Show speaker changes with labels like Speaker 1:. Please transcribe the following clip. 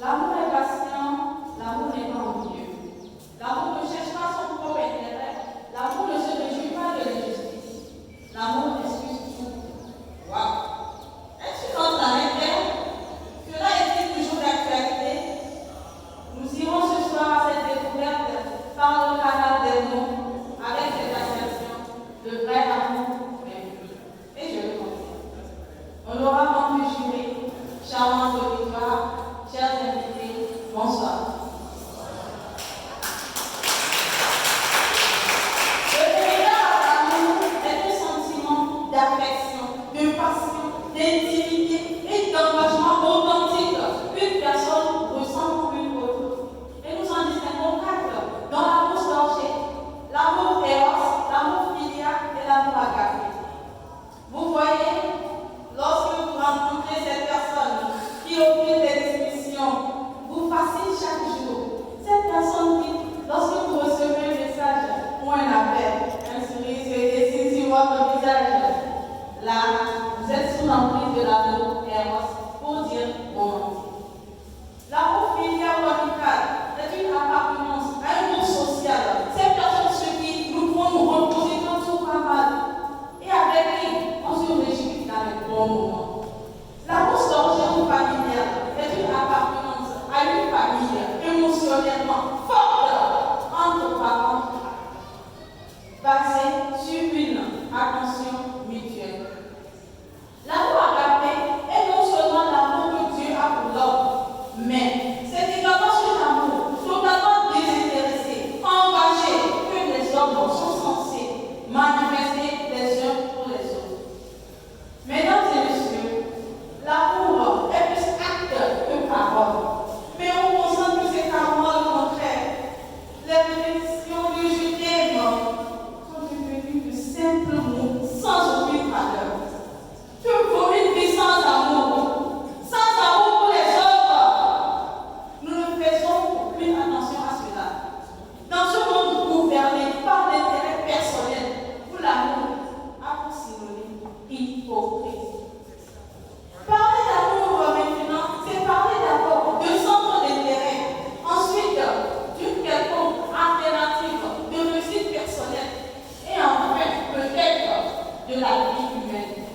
Speaker 1: L'amour est patient, l'amour n'est pas ennuyeux. L'amour ne cherche pas son propre intérêt, l'amour ne se réjouit pas de l'injustice. L'amour excuse tout. Waouh! Est-ce que notre année cela est-il toujours d'actualité? Nous irons ce soir à cette découverte par le canal des mots avec cette assertion de vrai amour vécu. Et je le confirme. On aura donc pu jurer, charmant auditoire, chers invités, bonsoir. Le véritable amour est un sentiment d'affection, de passion, d'intimité et d'engagement authentique qu'une personne ressent pour une autre. Et nous en distinguons quatre dans l'amour storgé, l'amour éros, l'amour filial et l'amour agapé. Vous voyez, lorsque vous rencontrez cette personne qui occupe des discussions, vous fascine chaque jour. Cette personne qui, lorsque vous recevez un message ou un appel, un sourire se dessine sur votre visage. Là, vous êtes sous l'emprise de l'amour éros pour dire romantique. L'amour filial ou amical est une appartenance à un groupe social. Ces personnes sur qui nous pouvons nous reposer quand tout va mal et avec qui on se réjouit dans les bons moments. L'amour storgé ou familial est une appartenance à une famille émotionnellement forte entre parents, basée sur une attention mutuelle. L'amour agapé est non seulement l'amour que Dieu a pour l'homme, mais c'est également un amour totalement désintéressé, engagé, que les hommes sont censés manifester les uns pour les autres. Mesdames et messieurs, l'amour est plus acte que parole. Mais on constate que c'est carrément le contraire. Les répétitions du je t'aime sont devenues de simples mots sans aucune valeur. Que vaut une vie sans amour? Sans amour pour les autres? Nous ne faisons aucune attention à cela. Dans ce monde gouverné par l'intérêt personnel, où l'amour a pour synonyme hypocrite. Parler d'amour maintenant, c'est parler d'abord de centre d'intérêt, ensuite d'une quelconque alternative de réussite personnelle, et enfin peut-être de la vie humaine.